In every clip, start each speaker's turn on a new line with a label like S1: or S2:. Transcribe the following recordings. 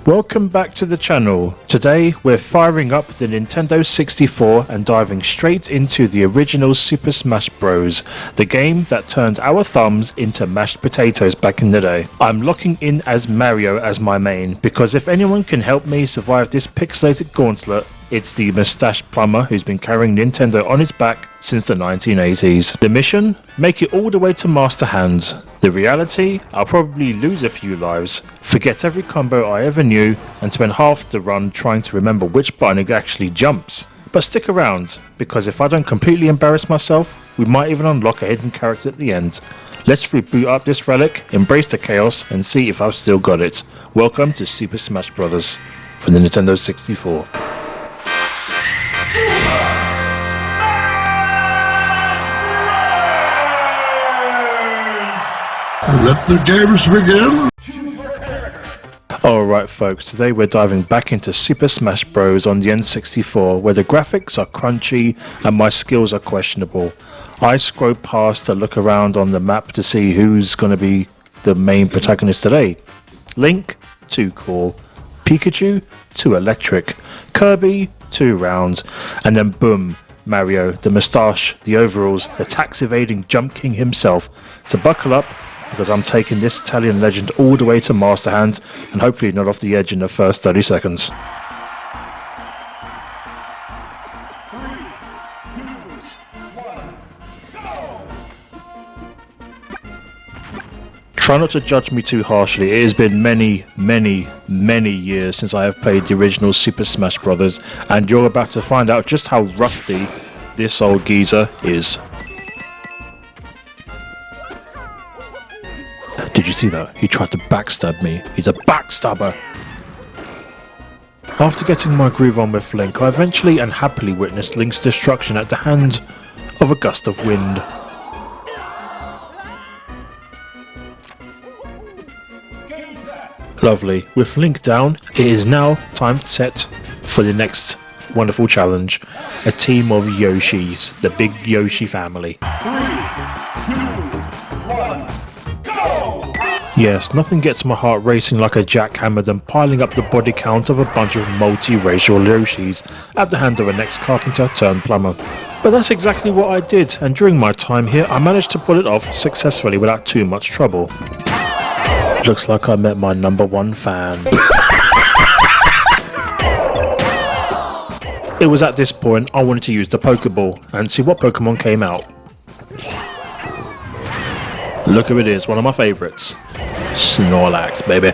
S1: Welcome back to the channel. Today we're firing up the Nintendo 64 and diving straight into the original Super Smash Bros, the game that turned our thumbs into mashed potatoes back in the day. I'm locking in as Mario as my main, because if anyone can help me survive this pixelated gauntlet, it's the moustache plumber who's been carrying Nintendo on his back since the 1980s. The mission? Make it all the way to Master Hands. The reality? I'll probably lose a few lives, forget every combo I ever knew, and spend half the run trying to remember which button it actually jumps. But stick around, because if I don't completely embarrass myself, we might even unlock a hidden character at the end. Let's reboot up this relic, embrace the chaos, and see if I've still got it. Welcome to Super Smash Bros. For the Nintendo 64.
S2: Let the games begin!
S1: Alright folks, today we're diving back into Super Smash Bros. On the N64, where the graphics are crunchy and my skills are questionable. I scroll past to look around on the map to see who's going to be the main protagonist today. Link, too cool. Pikachu, too electric. Kirby, too round. And then boom, Mario, the moustache, the overalls, the tax evading Jump King himself. So buckle up, because I'm taking this Italian legend all the way to Master Hand, and hopefully not off the edge in the first 30 seconds. 3, 2, 1, go! Try not to judge me too harshly. It has been many years since I have played the original Super Smash Bros. And you're about to find out just how rusty this old geezer is. Did you see that? He tried to backstab me. He's a backstabber! After getting my groove on with Link, I eventually and happily witnessed Link's destruction at the hand of a gust of wind. Lovely. With Link down, it is now time set for the next wonderful challenge. A team of Yoshis, the big Yoshi family. 3, 2, 1. Yes, nothing gets my heart racing like a jackhammer than piling up the body count of a bunch of multi-racial Yoshis at the hand of an ex-carpenter turned plumber. But that's exactly what I did, and during my time here I managed to pull it off successfully without too much trouble. Looks like I met my #1 fan. It was at this point I wanted to use the Pokeball and see what Pokemon came out. Look who it is, one of my favourites. Snorlax, baby.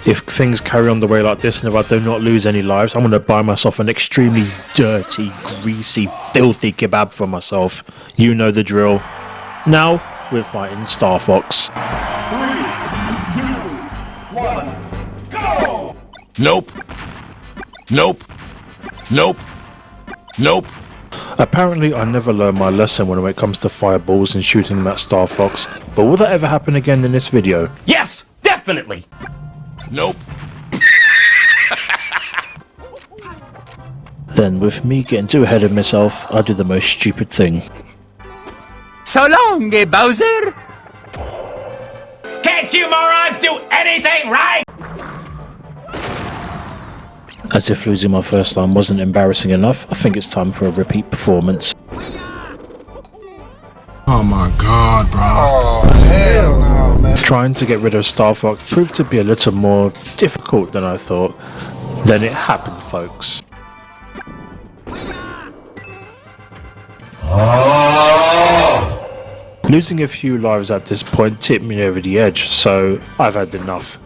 S1: If things carry on the way like this and if I do not lose any lives, I'm going to buy myself an extremely dirty, greasy, filthy kebab for myself. You know the drill. Now, we're fighting Star Fox. 3, 2, 1, go!
S2: Nope. Nope. Nope. Nope.
S1: Apparently I never learned my lesson when it comes to fireballs and shooting them at Star Fox, but will that ever happen again in this video?
S3: Yes, definitely!
S2: Nope.
S1: Then with me getting too ahead of myself, I did the most stupid thing.
S3: So long, Bowser! Can't you morons do anything right?
S1: As if losing my first time wasn't embarrassing enough, I think it's time for a repeat performance.
S2: Oh my god, bro. Oh, hell no, man.
S1: Trying to get rid of Star Fox proved to be a little more difficult than I thought. Then it happened, folks. Losing a few lives at this point tipped me over the edge, so I've had enough.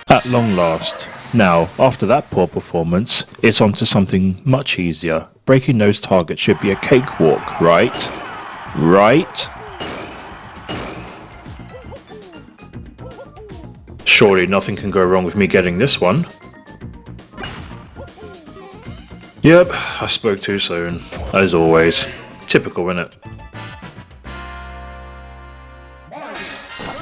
S1: At long last. Now, after that poor performance, it's on to something much easier. Breaking those targets should be a cakewalk, right? Right? Surely nothing can go wrong with me getting this one. Yep, I spoke too soon. As always. Typical, innit?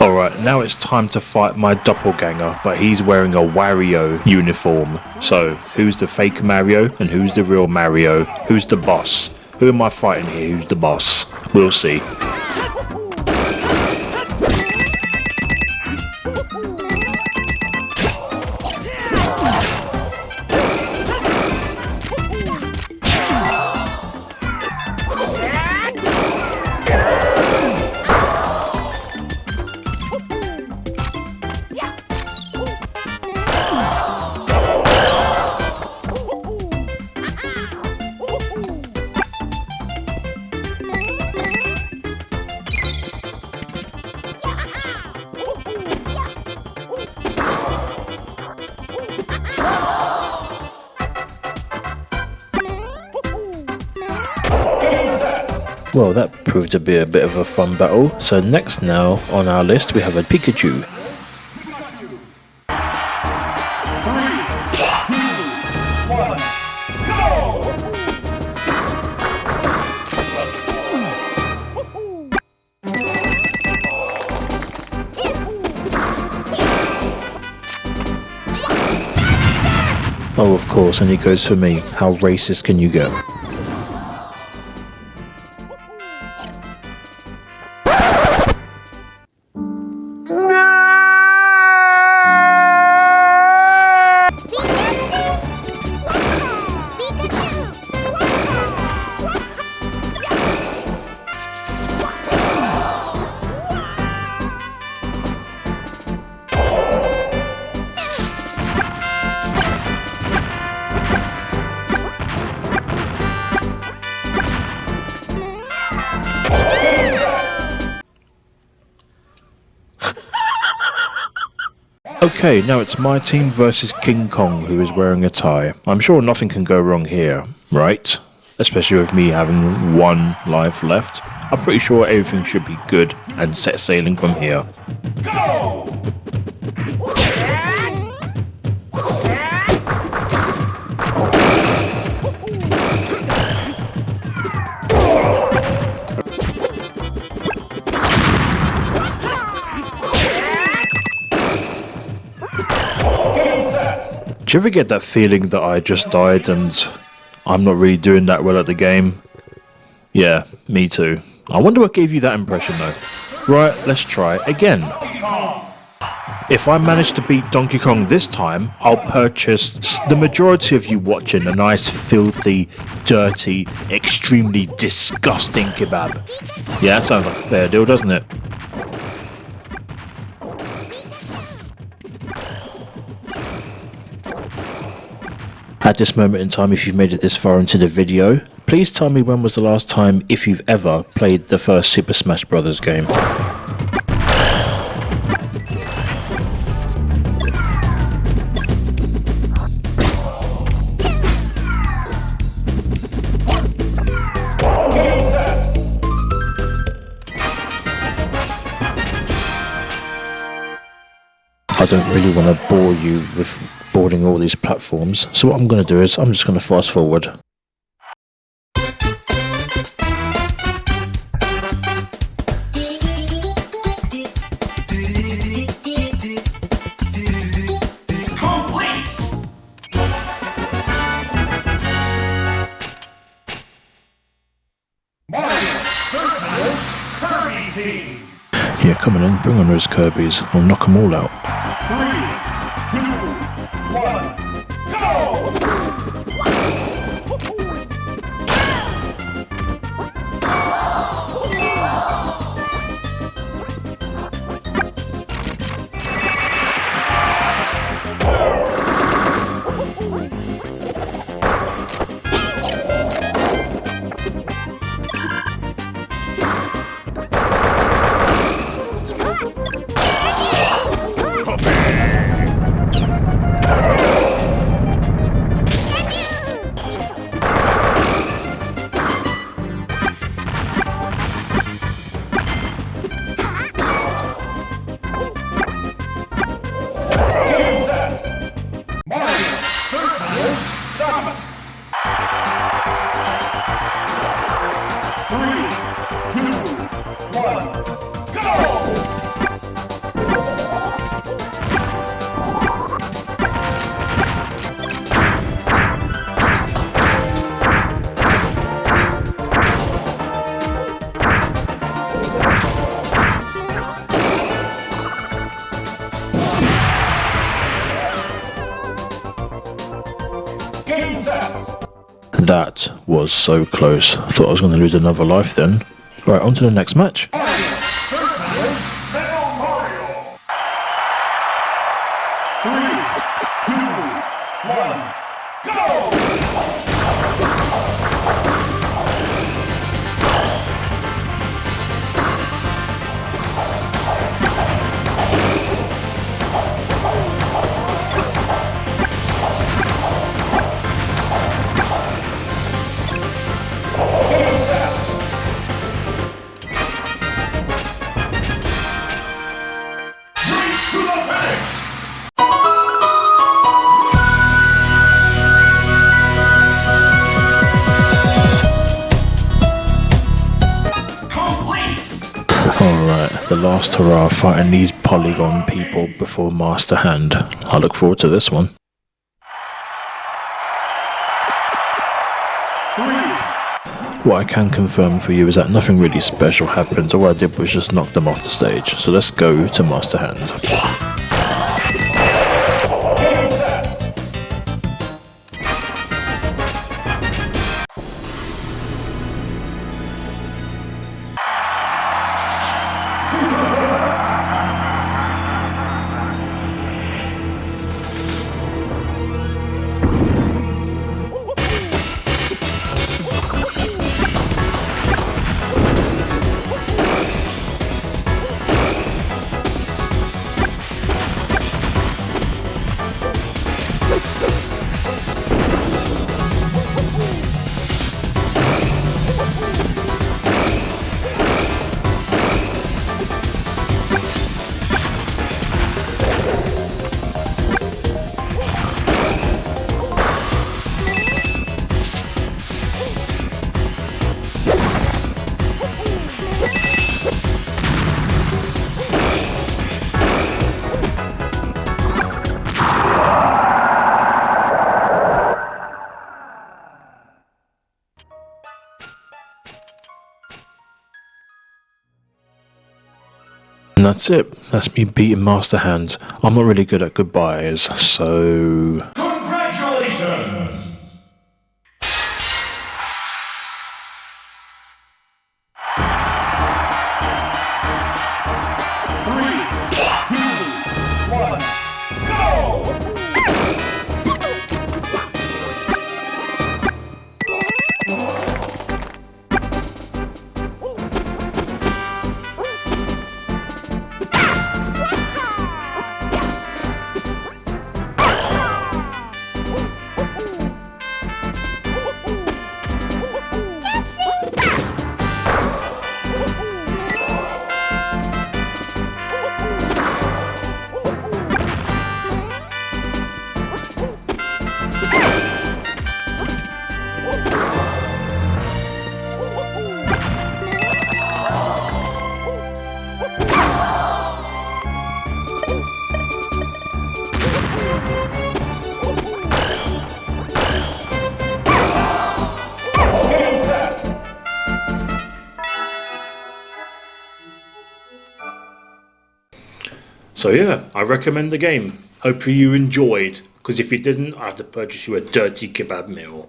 S1: Alright, now it's time to fight my doppelganger, but he's wearing a Wario uniform. So, who's the fake Mario and who's the real Mario? Who's the boss? Who am I fighting here? Who's the boss? We'll see. Well, that proved to be a bit of a fun battle. So next now on our list we have a Pikachu. Oh, of course, and he goes for me. How racist can you get? Okay, now it's my team versus King Kong, who is wearing a tie. I'm sure nothing can go wrong here, right? Especially with me having one life left. I'm pretty sure everything should be good and set sailing from here.
S3: Go!
S1: Do you ever get that feeling that I just died and I'm not really doing that well at the game? Yeah, me too. I wonder what gave you that impression though. Right, let's try again. If I manage to beat Donkey Kong this time, I'll purchase the majority of you watching a nice filthy, dirty, extremely disgusting kebab. Yeah, that sounds like a fair deal, doesn't it? At this moment in time, if you've made it this far into the video, please tell me when was the last time, if you've ever, played the first Super Smash Bros. Game. I don't really want to bore you with boarding all these platforms, so what I'm going to do is I'm just going to fast forward. Yeah, come on in, bring on those Kirby's, I'll knock them all out.
S3: 3, 2, 1, go!
S1: That was so close. I thought I was going to lose another life then. Right, on to the next match. the last hurrah fighting these Polygon people before Master Hand. I look forward to this one.
S3: 3,
S1: What I can confirm for you is that nothing really special happened. All I did was just knock them off the stage. So let's go to Master Hand.
S3: game set.
S1: And that's it. That's me beating Master Hand. I'm not really good at goodbyes, so...
S3: Congratulations. 3, 2, 1, go! Game set.
S1: So yeah, I recommend the game. Hopefully you enjoyed, because if you didn't, I have to purchase you a dirty kebab meal.